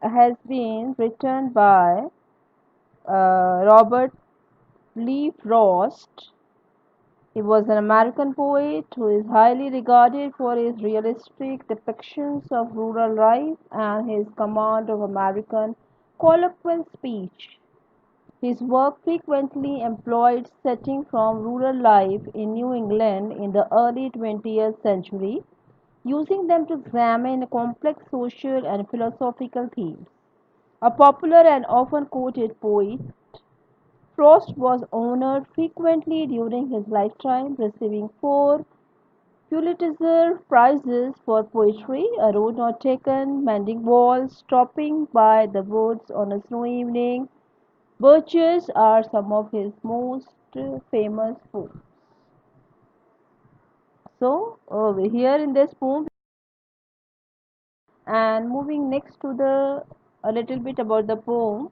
has been written by Robert Lee Frost. He was an American poet who is highly regarded for his realistic depictions of rural life and his command of American colloquial speech. His work frequently employed settings from rural life in New England in the early 20th century, using them to examine complex social and philosophical themes. A popular and often quoted poet, Frost was honored frequently during his lifetime, receiving four Pulitzer Prizes for poetry: A Road Not Taken, Mending Walls, Stopping by the Woods on a Snowy Evening. Birches are some of his most famous poems. So, here in this poem, and moving next to the a little bit about the poem.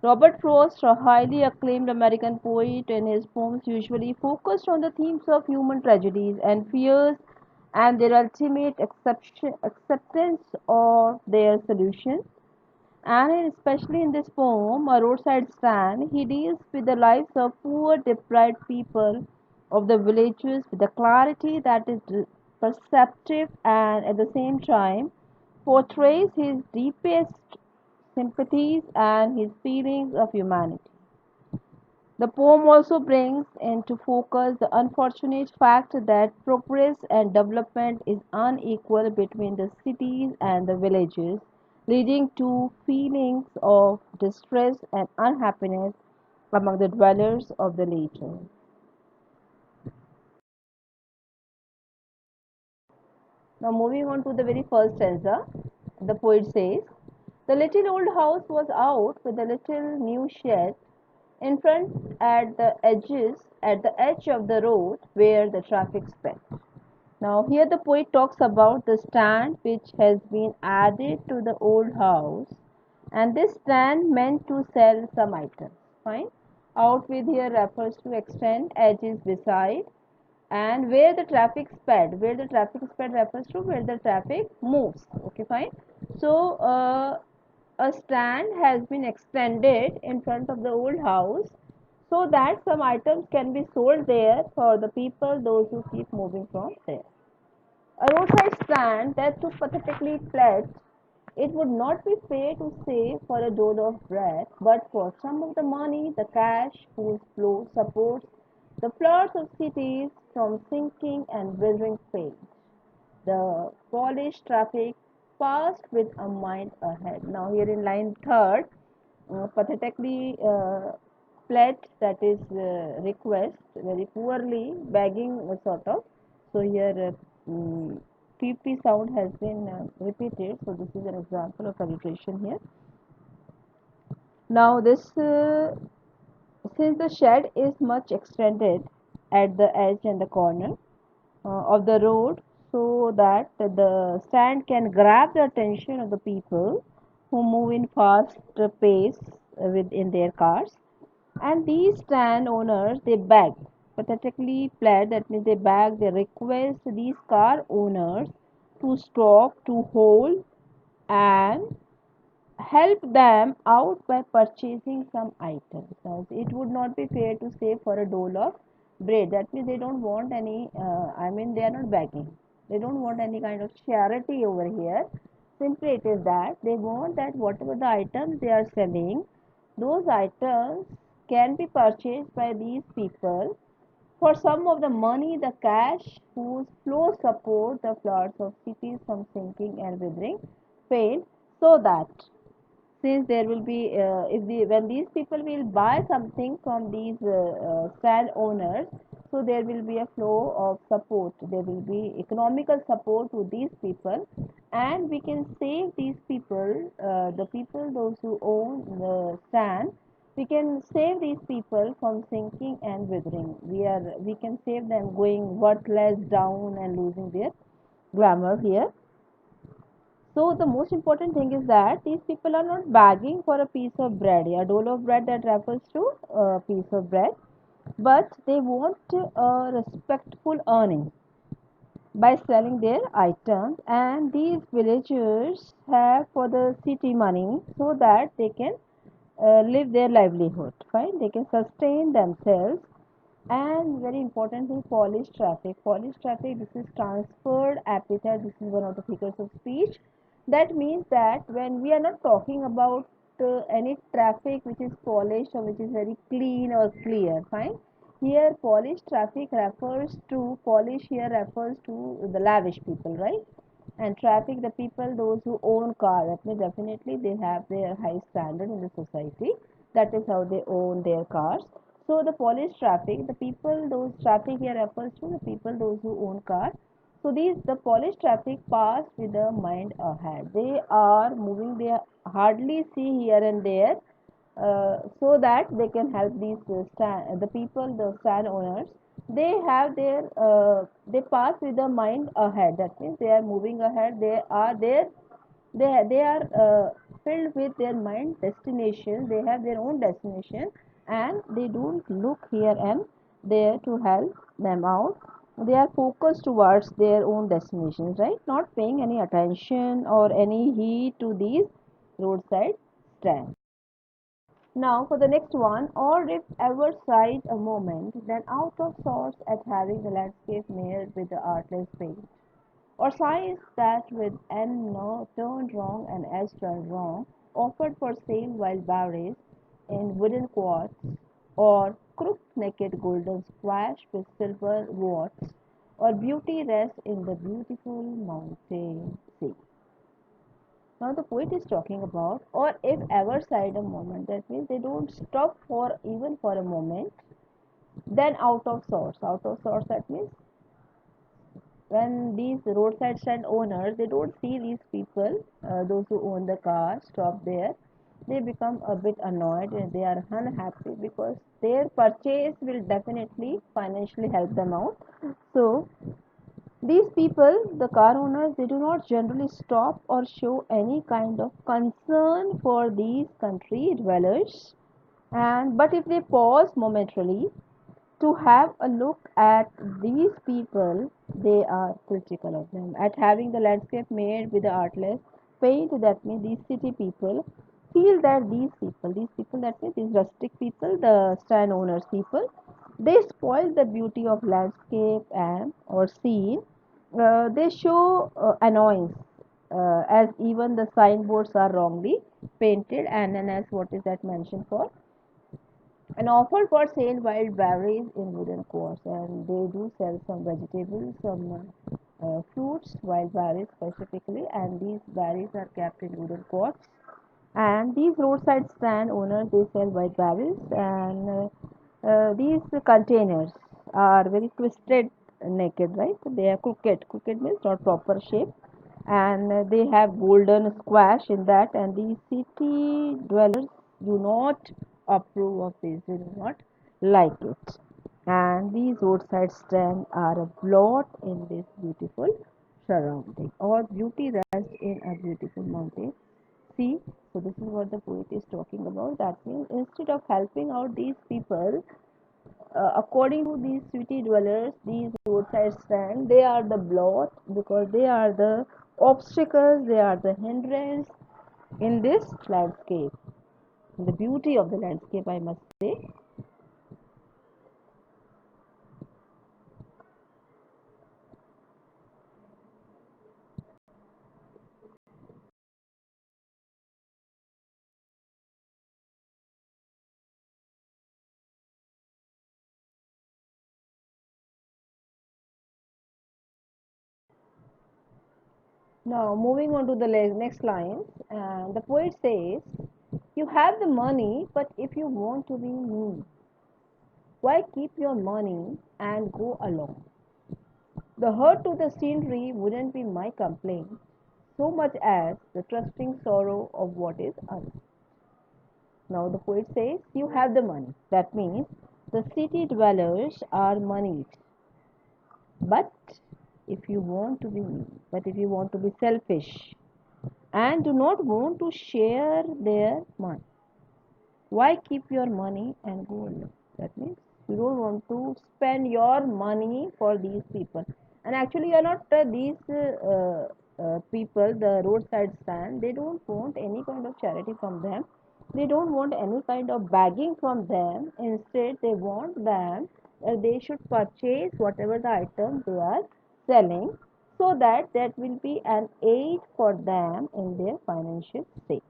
Robert Frost, a highly acclaimed American poet, and his poems usually focused on the themes of human tragedies and fears and their ultimate acceptance or their solution. And especially in this poem, A Roadside Stand, he deals with the lives of poor, deprived people of the villages with a clarity that is perceptive and at the same time portrays his deepest sympathies and his feelings of humanity. The poem also brings into focus the unfortunate fact that progress and development is unequal between the cities and the villages, leading to feelings of distress and unhappiness among the dwellers of the latter. Now, moving on to the very first stanza, the poet says, "The little old house was out with a little new shed in front at the edge of the road where the traffic sped." Now, here the poet talks about the stand which has been added to the old house, and this stand meant to sell some items. Fine. Out with here refers to extend, edge is beside, and where the traffic sped refers to where the traffic moves. Okay, fine. So, a stand has been extended in front of the old house so that some items can be sold there for the people, those who keep moving from there. A roadside stand that too pathetically pled, "It would not be fair to say for a dole of bread, but for some of the money, the cash whose flow supports the flowers of cities from sinking and withering fate." The polished traffic passed with a mind ahead. Now, here in line third, pathetically pled, that is request, very poorly begging sort of. So here PP sound has been repeated. So this is an example of alliteration here. Now this since the shed is much extended at the edge and the corner of the road, so that the stand can grab the attention of the people who move in fast pace within their cars. And these stand owners, they beg, pathetically pled, that means they beg, they request these car owners to stop, to hold, and help them out by purchasing some items. Now, it would not be fair to say for a dole of bread. That means they don't want any, they are not begging. They don't want any kind of charity over here. Simply it is that they want that whatever the items they are selling, those items can be purchased by these people for some of the money, the cash whose flow support the floods of cities from sinking and withering faint, so that since there will be if the when these people will buy something from these stand owners, so there will be a flow of support, there will be economical support to these people, and we can save these people, the people those who own the stand, we can save these people from sinking and withering. We can save them going worthless down and losing their glamour here. So the most important thing is that these people are not begging for a piece of bread, a dole of bread that refers to a piece of bread, but they want a respectful earning. by selling their items, and these villagers have for the city money so that they can live their livelihood, fine, they can sustain themselves. And very importantly, polish traffic, this is transferred appetite, this is one of the figures of speech. That means that when we are not talking about any traffic which is polished or which is very clean or clear, fine, here polished traffic refers to, polish here refers to the lavish people, right? And traffic, the people those who own car, that means definitely they have their high standard in the society, that is how they own their cars. So the polished traffic, the people, those traffic here refers to the people those who own car. So these, the polished traffic pass with the mind ahead, they are moving, they hardly see here and there, so that they can help these the people, the stand owners. They have their they pass with the mind ahead, that means they are moving ahead, they are there, they are filled with their mind destination, they have their own destination, and they don't look here and there to help them out. They are focused towards their own destinations, right, not paying any attention or any heed to these roadside stands. Now for the next one, or if ever sighed a moment, then out of sorts at having the landscape mirrored with the artless paint, or sighs that with N no turned wrong and S turned wrong, offered for sale wild berries in wooden quarts, or crooked naked golden squash with silver warts, or beauty rest in the beautiful mountain sea. Now the poet is talking about, or if ever sighed a moment, that means they don't stop for even for a moment. Then out of sorts, that means when these roadside stand owners, they don't see these people, those who own the car, stop there. They become a bit annoyed and they are unhappy because their purchase will definitely financially help them out. So these people, the car owners, they do not generally stop or show any kind of concern for these country dwellers. And but if they pause momentarily to have a look at these people, they are critical of them. At having the landscape made with the artless paint, that means these city people feel that these people, that means these rustic people, the stand owners people, they spoil the beauty of landscape and or scene. They show annoyance, as even the signboards are wrongly painted, and then as what is that mentioned for, and offered for sale wild berries in wooden quarts, and they do sell some vegetables, some fruits, wild berries specifically, and these berries are kept in wooden quarts. And these roadside stand owners, they sell wild berries, and these containers are very twisted naked, right, they are crooked means not proper shape, and they have golden squash in that, and these city dwellers do not approve of this, they do not like it, and these roadside stands are a blot in this beautiful surrounding, or beauty rests in a beautiful mountain. See, so this is what the poet is talking about, that means instead of helping out these people, according to these city dwellers, these roadside stand, they are the blot because they are the obstacles, they are the hindrance in this landscape, the beauty of the landscape, I must say. Now, moving on to the next lines, the poet says, "You have the money, but if you want to be me, why keep your money and go along? The hurt to the scenery wouldn't be my complaint so much as the trusting sorrow of what is unseen." Now the poet says, "You have the money." That means the city dwellers are moneyed. But if you want to be me, but if you want to be selfish and do not want to share their money, why keep your money and go alone? That means you don't want to spend your money for these people. And actually, you're not these people, the roadside stand, they don't want any kind of charity from them. They don't want any kind of begging from them. Instead, they want them, they should purchase whatever the item they are selling, so that that will be an aid for them in their financial state.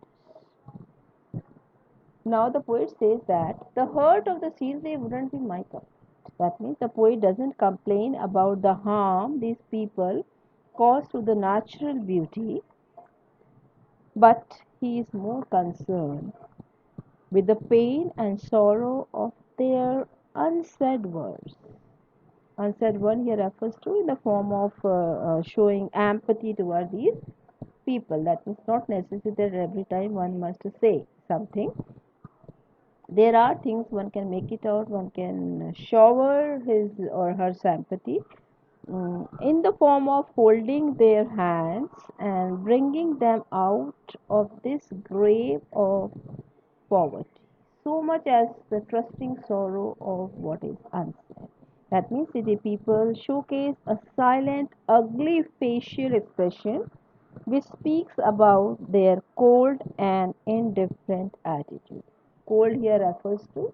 Now the poet says that the hurt of the sea they wouldn't be my cup. That means the poet doesn't complain about the harm these people cause to the natural beauty, but he is more concerned with the pain and sorrow of their unsaid words. Unsaid one here refers to in the form of showing empathy toward these people. That means not necessary that every time one must say something. There are things one can make it out, one can shower his or her sympathy in the form of holding their hands and bringing them out of this grave of poverty, so much as the trusting sorrow of what is unsaid. That means city people showcase a silent, ugly facial expression which speaks about their cold and indifferent attitude. Cold here refers to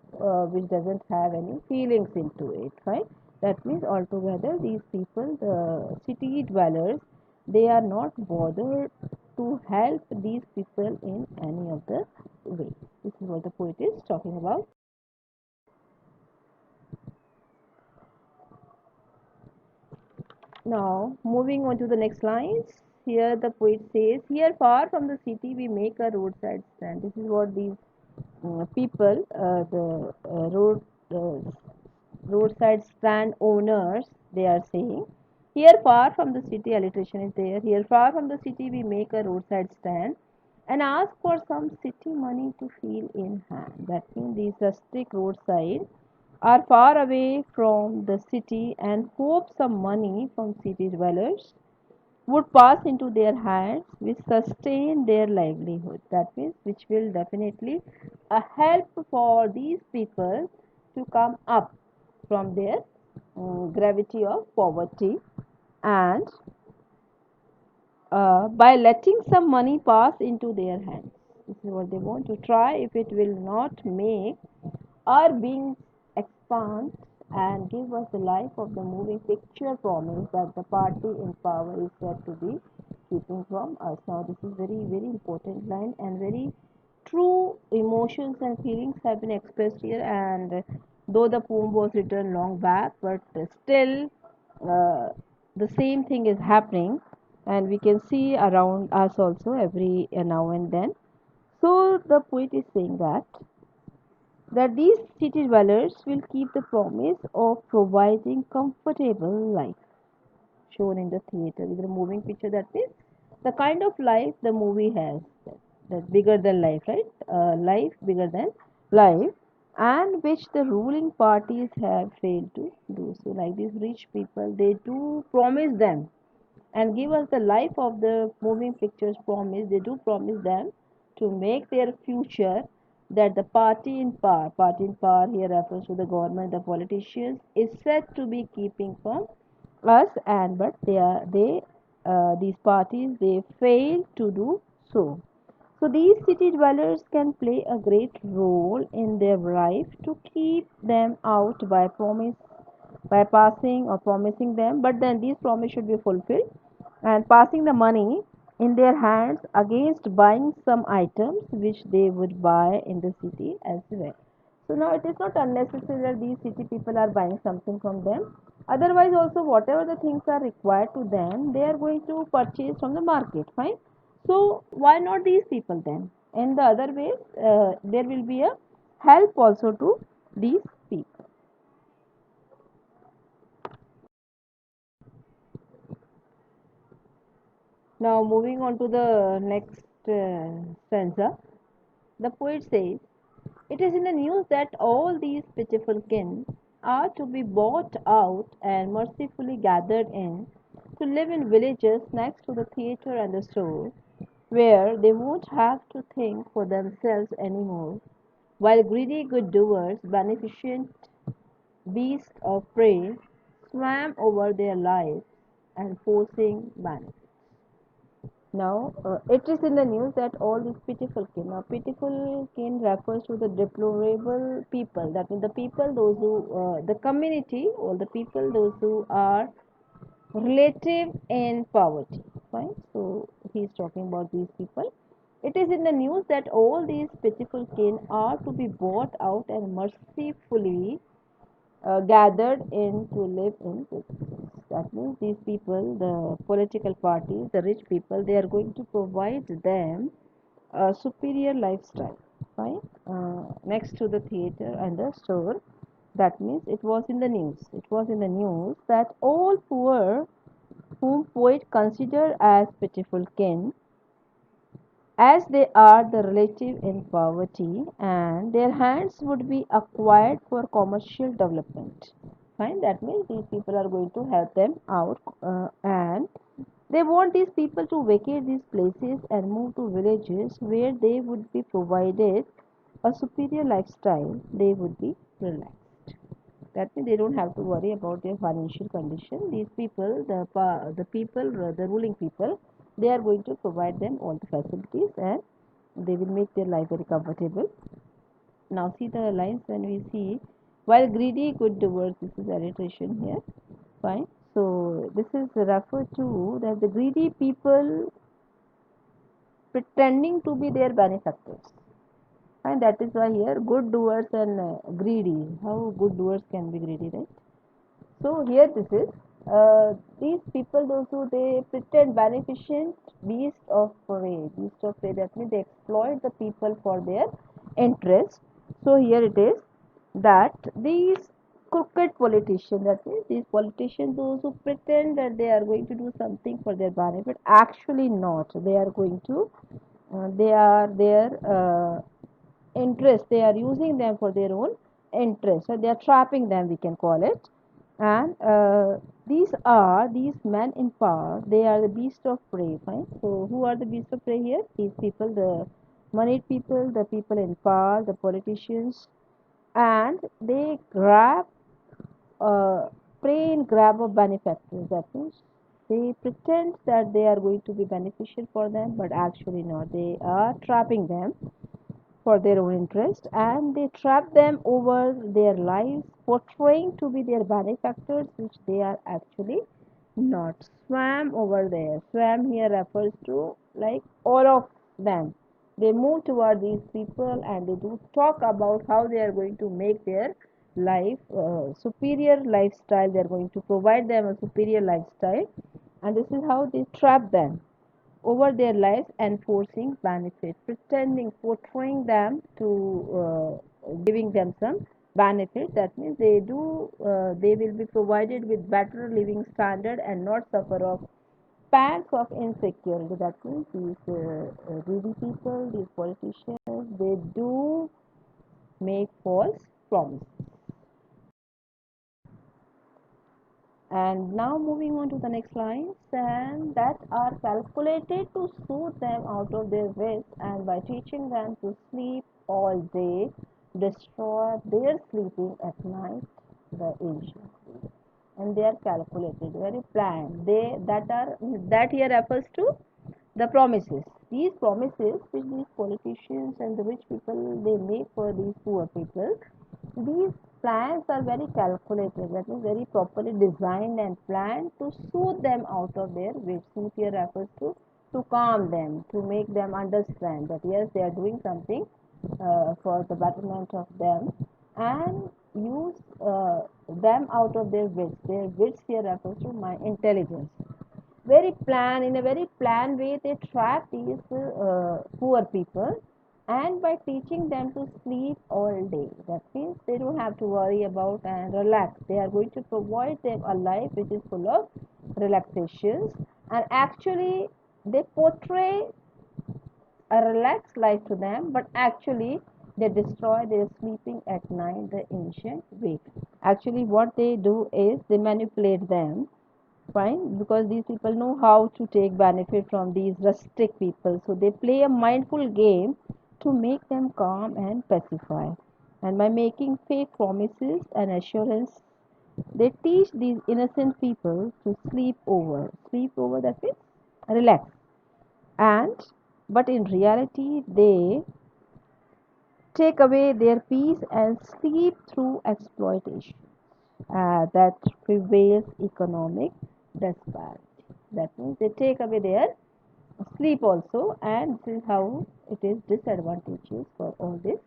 which doesn't have any feelings into it, right? That means altogether these people, the city dwellers, they are not bothered to help these people in any of the way. This is what the poet is talking about. Now, moving on to the next lines. Here the poet says, here far from the city we make a roadside stand. This is what these people, the roadside stand owners, they are saying. Here far from the city, alliteration is there. Here far from the city we make a roadside stand and ask for some city money to feel in hand. That means these rustic roadside are far away from the city and hope some money from city dwellers would pass into their hands which sustain their livelihood. That means which will definitely a help for these people to come up from their gravity of poverty, and by letting some money pass into their hands. This is what they want to try if it will not make our beings expand and give us the life of the moving picture promise that the party in power is said to be keeping from us. Now, this is very, very important line and very true emotions and feelings have been expressed here. And though the poem was written long back, but still uh, the same thing is happening, and we can see around us also every now and then. So the poet is saying that these city dwellers will keep the promise of providing comfortable life shown in the theater with a moving picture. That is the kind of life the movie has, that bigger than life, right? Life bigger than life, and which the ruling parties have failed to do. So like these rich people, they do promise them and give us the life of the moving pictures promise. They do promise them to make their future, that the party in power here refers to the government, the politicians, is said to be keeping from us, and but they these parties they fail to do so. So these city dwellers can play a great role in their life to keep them out by promise, by passing or promising them, but then these promises should be fulfilled and passing the money in their hands against buying some items which they would buy in the city as well. So now it is not unnecessary that these city people are buying something from them. Otherwise, also whatever the things are required to them, they are going to purchase from the market. Fine. So why not these people then? In the other ways, there will be a help also to these people. Now moving on to the next stanza, the poet says, "It is in the news that all these pitiful kin are to be bought out and mercifully gathered in to live in villages next to the theatre and the store, where they won't have to think for themselves anymore, while greedy good doers, beneficent beasts of prey, swam over their lives, and forcing benefits. Now, it is in the news that all these pitiful kin. Now, pitiful kin refers to the deplorable people. That means the people, those who, the community, or the people, those who are relative in poverty. Fine. So, he is talking about these people. It is in the news that all these pitiful kin are to be bought out and mercifully gathered in to live in businesses. That means these people, the political parties, the rich people, they are going to provide them a superior lifestyle. Fine. Next to the theater and the store. That means it was in the news. It was in the news that all poor whom poet consider as pitiful kin, as they are the relative in poverty, and their hands would be acquired for commercial development. Fine, that means these people are going to help them out, and they want these people to vacate these places and move to villages where they would be provided a superior lifestyle. They would be relaxed. That means they don't have to worry about their financial condition. These people, the people, the ruling people, they are going to provide them all the facilities, and they will make their life very comfortable. Now see the lines when we see, while greedy good doers, this is alliteration here. Fine. So this is referred to that the greedy people pretending to be their benefactors. And that is why here good doers and greedy. How good doers can be greedy, right? So here this is these people, those who they pretend beneficent beast of prey. Beast of prey, that means they exploit the people for their interest. So here it is that these crooked politicians, that means these politicians, those who pretend that they are going to do something for their benefit, actually not. They are going to they are their interest, they are using them for their own interest, so they are trapping them, we can call it. And these men in power, they are the beast of prey. Fine. So who are the beast of prey here? These people, the moneyed people, the people in power, the politicians, and they grab prey and grab of benefactors. That means they pretend that they are going to be beneficial for them, but actually not. They are trapping them for their own interest, and they trap them over their lives, portraying to be their benefactors, which they are actually not. Swam over there. Swam here refers to like all of them. They move toward these people and they do talk about how they are going to make their life superior lifestyle. They are going to provide them a superior lifestyle, and this is how they trap them over their lives and forcing benefit, pretending, portraying them to giving them some benefit. That means they will be provided with better living standard and not suffer of pangs of insecurity. That means these greedy people, these politicians, they do make false promises. And now moving on to the next lines, and that are calculated to soothe them out of their wits, and by teaching them to sleep all day, destroy their sleeping at night, the ancient way. And they are calculated, very planned. They that here refers to the promises. These promises which these politicians and the rich people they make for these poor people, these plans are very calculated, that is very properly designed and planned to soothe them out of their wits. Soothe here refers to calm them, to make them understand that yes, they are doing something for the betterment of them, and use them out of their wits. Their wits here refers to my intelligence. Very plan in a very planned way they trap these poor people, and by teaching them to sleep all day, that means they don't have to worry about and relax. They are going to provide them a life which is full of relaxations, and actually they portray a relaxed life to them, but actually they destroy their sleeping at night the ancient way. Actually what they do is they manipulate them. Fine, because these people know how to take benefit from these rustic people, so they play a mindful game to make them calm and pacify, and by making fake promises and assurance They teach these innocent people to sleep over. Sleep over, that means relax. And but in reality, they take away their peace and sleep through exploitation that prevails economic disparity. That means they take away their sleep also, and this is how it is disadvantageous for all this.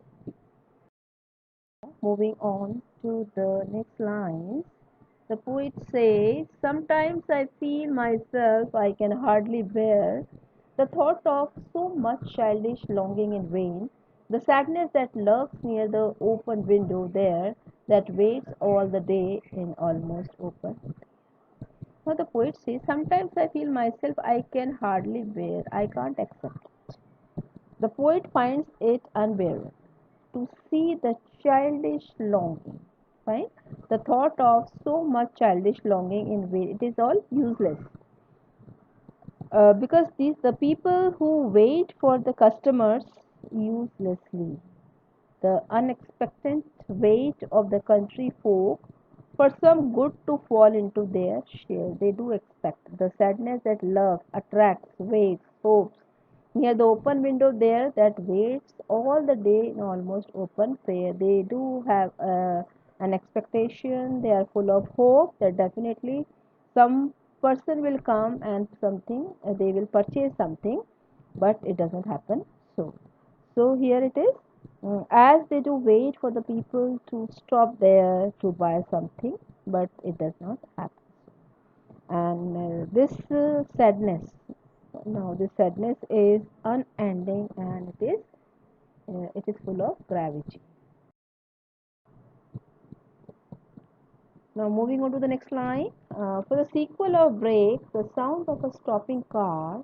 Moving on to the next lines, the poet says, sometimes I feel myself I can hardly bear the thought of so much childish longing in vain, the sadness that lurks near the open window there, that waits all the day in almost open. Now the poet says, sometimes I feel myself I can hardly bear, I can't accept. The poet finds it unbearable to see the childish longing. Right? The thought of so much childish longing in vain, it is all useless. Because these the people who wait for the customers uselessly. The unexpected wait of the country folk for some good to fall into their share. They do expect the sadness that love attracts, waits, hopes. Near the open window there that waits all the day in almost open prayer. They do have an expectation. They are full of hope that definitely some person will come and something they will purchase something, but it doesn't happen. So here it is. As they do wait for the people to stop there to buy something, but it does not happen. And this sadness, now this sadness is unending, and it is full of gravity. Now moving on to the next line. For the sequel of break, the sound of a stopping car,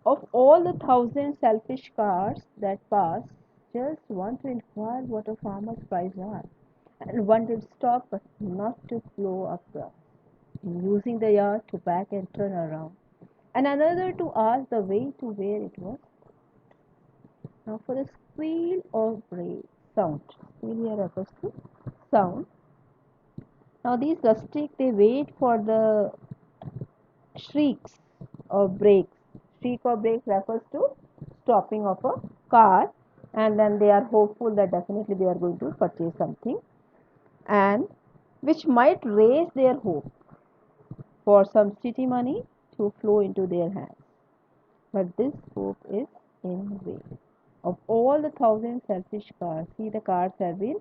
of all the thousand selfish cars that pass, just one to inquire what a farmer's price are, and one did stop but not to flow up grass, using the yard to back and turn around, and another to ask the way to where it was. Now for the squeal or break sound, squeal here refers to sound. Now these rustic they wait for the shrieks or brakes. Shriek or brakes refers to stopping of a car, and then they are hopeful that definitely they are going to purchase something, and which might raise their hope for some city money to flow into their hands. But this hope is in vain. Of all the thousand selfish cars, see the cars have been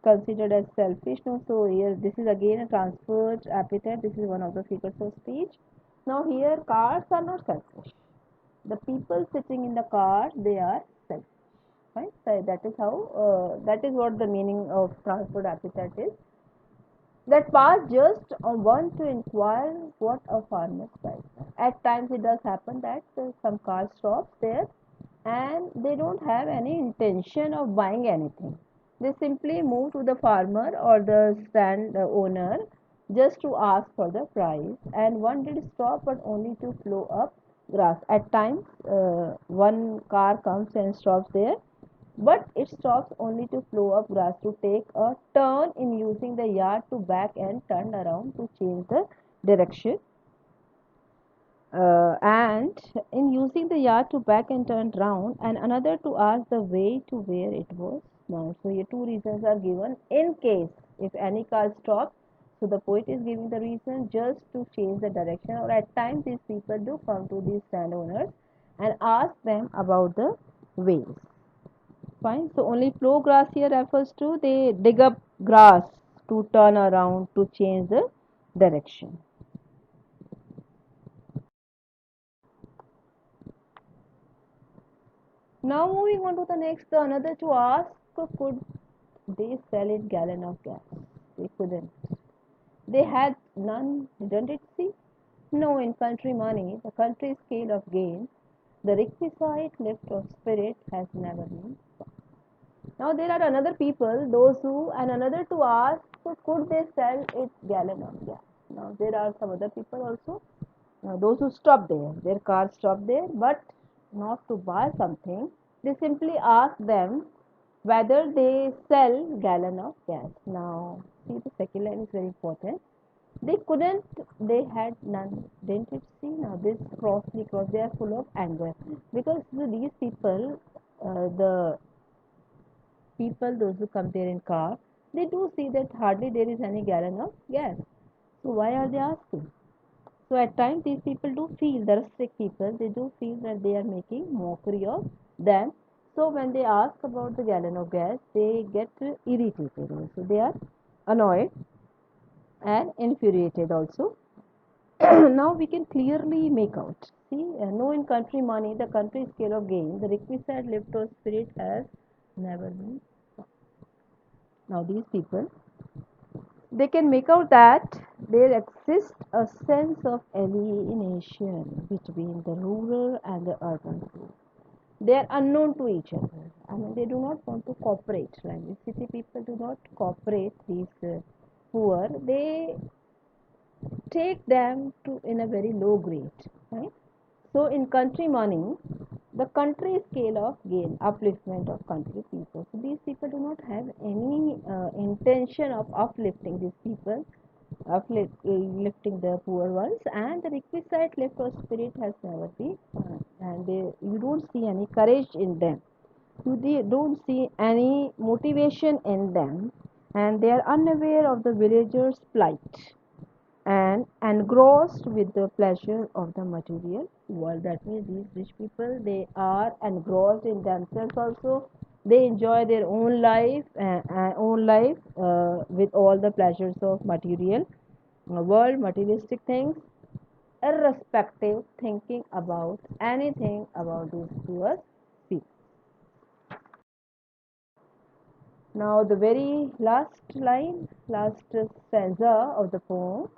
considered as selfish. No, so here this is again a transferred epithet. This is one of the figures of speech. Now here cars are not selfish. The people sitting in the car, they are selfish. Right? So that is how that is what the meaning of transferred epithet is. That pass just want to inquire what a farmer's price. At times it does happen that some car stops there and they don't have any intention of buying anything. They simply move to the farmer or the stand owner just to ask for the price, and one did stop but only to flow up grass. At times one car comes and stops there, but it stops only to flow up grass to take a turn in using the yard to back and turn around to change the direction, and in using the yard to back and turn round, and another to ask the way to where it was now. So here two reasons are given in case if any car stops. So the poet is giving the reason just to change the direction, or at times these people do come to these stand owners and ask them about the ways. Fine. So only flow grass here refers to they dig up grass to turn around to change the direction. Now moving on to the next, the another to ask, could they sell it gallon of gas? They couldn't. They had none, didn't it see? No, in country money, the country scale of gain, the requisite lift of spirit has never been. Now there are another people, those who, and another to ask, so could they sell it gallon of gas? Now there are some other people also, those who stop there, their car stop there, but not to buy something. They simply ask them whether they sell gallon of gas. Now See, the second line is very important. They couldn't, they had none. Didn't it see now this crossly cross? They are full of anger because these people, the people, those who come there in car, they do see that hardly there is any gallon of gas. So why are they asking? So at times these people do feel, the strict people, they do feel that they are making mockery of them. So when they ask about the gallon of gas, they get irritated also. They are annoyed and infuriated also. Now we can clearly make out. See, no in country money, the country scale of gain, the requisite lift or spirit has never been. Now these people, they can make out that there exists a sense of alienation between the rural and the urban poor. They are unknown to each other. I mean, they do not want to cooperate. Like city people do not cooperate. These poor, they take them to in a very low grade, right? So in country money, the country scale of gain, upliftment of country people. So these people do not have any intention of uplifting these people, uplifting the poor ones, and the requisite lift of spirit has never been found. And you don't see any courage in them. You don't see any motivation in them, and they are unaware of the villagers' plight and engrossed with the pleasure of the material world. That means these rich people, they are engrossed in themselves also. They enjoy their own life with all the pleasures of material world, materialistic things, irrespective thinking about anything about these poor people. Now the very last line, last stanza of the poem.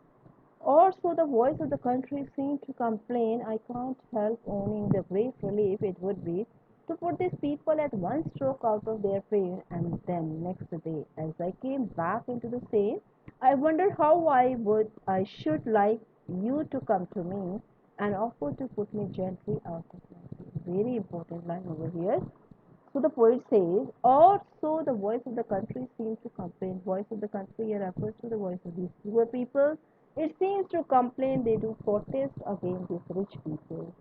Also, the voice of the country seemed to complain. I can't help owning the great relief it would be to put these people at one stroke out of their pain. And then next day, as I came back into the scene, I wondered how I should like you to come to me and offer to put me gently out of my pain. Very important line over here. So the poet says, or so the voice of the country seems to complain. Voice of the country here refers to the voice of these poor people. It seems to complain, they do protest against these rich people.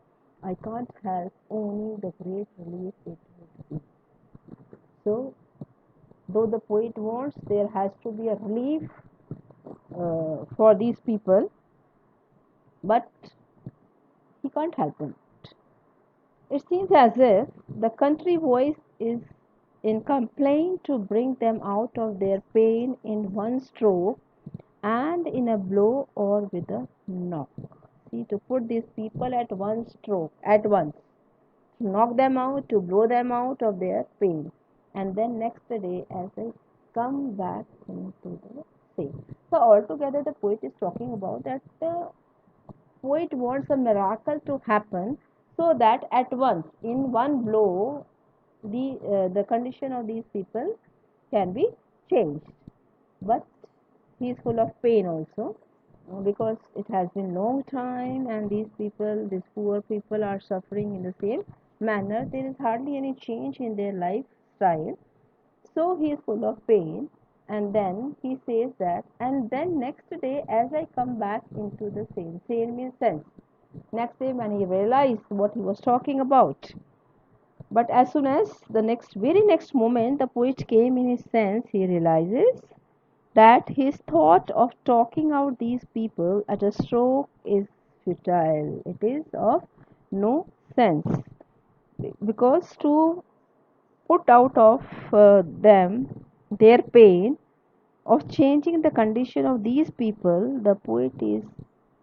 I can't help owning the great relief it would be. So, though the poet wants, there has to be a relief for these people, but he can't help them. It seems as if the country voice is in complaint to bring them out of their pain in one stroke and in a blow or with a knock. See, to put these people at one stroke, at once, to knock them out, to blow them out of their pain. And then next day, as I come back into the same. So, altogether, the poet is talking about that the poet wants a miracle to happen so that at once, in one blow, the condition of these people can be changed. But he is full of pain also because it has been long time and these poor people are suffering in the same manner. There is hardly any change in their lifestyle. So he is full of pain, and then he says that, and then next day, as I come back into the same means sense. Next day, when he realized what he was talking about, but as soon as the very next moment, the poet came in his sense, he realizes that his thought of talking out these people at a stroke is futile. It is of no sense because to put out of them their pain of changing the condition of these people, the poet is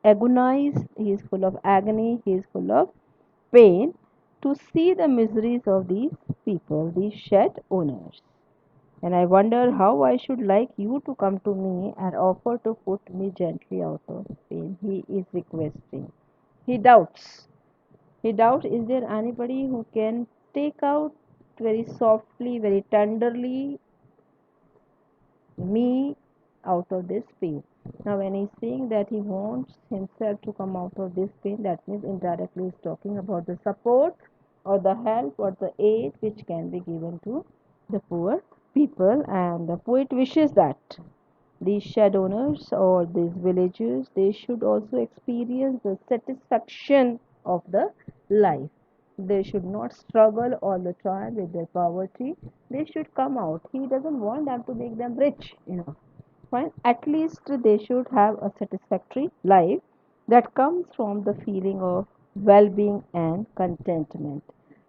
agonized, he is full of agony, he is full of pain to see the miseries of these people, these shed owners. And I wonder how I should like you to come to me and offer to put me gently out of pain. He is requesting. He doubts. He doubts, is there anybody who can take out very softly, very tenderly me out of this pain? Now, when he's saying that he wants himself to come out of this pain, that means indirectly he's talking about the support or the help or the aid which can be given to the poor people, and the poet wishes that these shed owners or these villagers, they should also experience the satisfaction of the life. They should not struggle all the time with their poverty. They should come out. He doesn't want them to make them rich, fine. At least they should have a satisfactory life that comes from the feeling of well-being and contentment.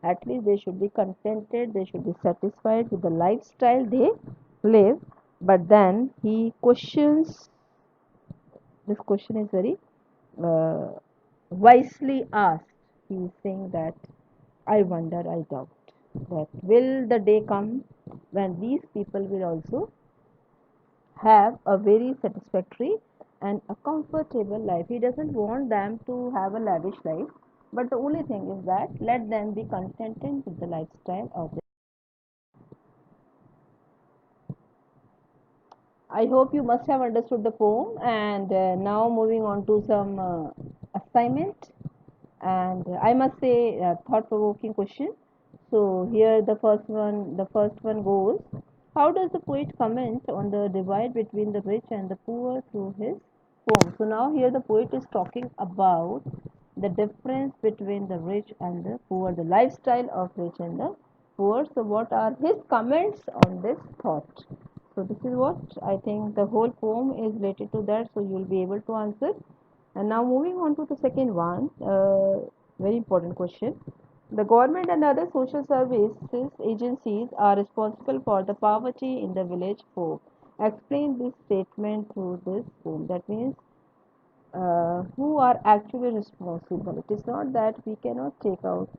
At least they should be contented, they should be satisfied with the lifestyle they live. But then he questions, this question is very uh, wisely asked. He is saying that I wonder, I doubt that will the day come when these people will also have a very satisfactory and a comfortable life. He doesn't want them to have a lavish life, but the only thing is that let them be contented with the lifestyle of their. I hope you must have understood the poem, and now moving on to some assignment. And I must say, thought-provoking question. So here the first one goes. How does the poet comment on the divide between the rich and the poor through his poem? So now here the poet is talking about the difference between the rich and the poor, the lifestyle of rich and the poor. So what are his comments on this thought? So this is what I think the whole poem is related to that. So you will be able to answer. And now moving on to the second one, very important question. The government and other social services agencies are responsible for the poverty in the village folk. Explain this statement through this poem. That means who are actually responsible. It is not that we cannot take out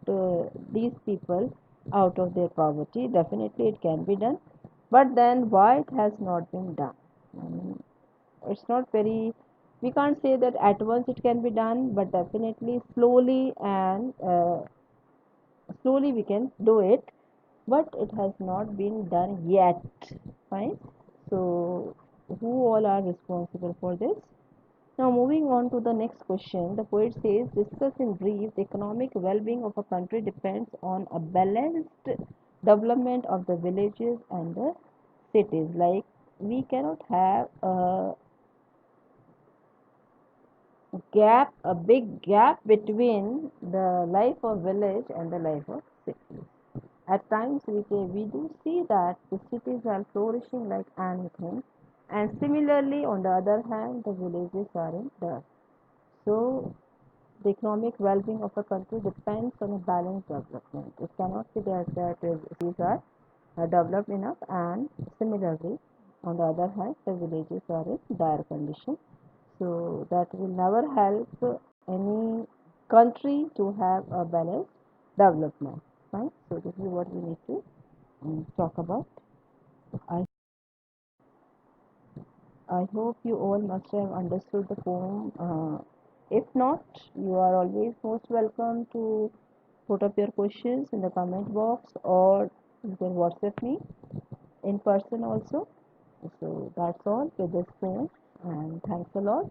these people out of their poverty. Definitely it can be done. But then why it has not been done? It's not very, we can't say that at once it can be done, but definitely slowly and slowly we can do it, but it has not been done yet. Fine. So who all are responsible for this? Now moving on to the next question, the poet says, discuss in brief, the economic well-being of a country depends on a balanced development of the villages and the cities. Like we cannot have a a big gap between the life of village and the life of city. At times we do see that the cities are flourishing like anything, and similarly, on the other hand, the villages are in dirt. So, the economic well-being of a country depends on a balanced development. It cannot be that cities are developed enough, and similarly, on the other hand, the villages are in dire condition. So that will never help any country to have a balanced development. Right? So this is what we need to talk about. I I hope you all must have understood the poem. If not, you are always most welcome to put up your questions in the comment box, or you can WhatsApp me in person also. So that's all with this poem, and thanks a lot.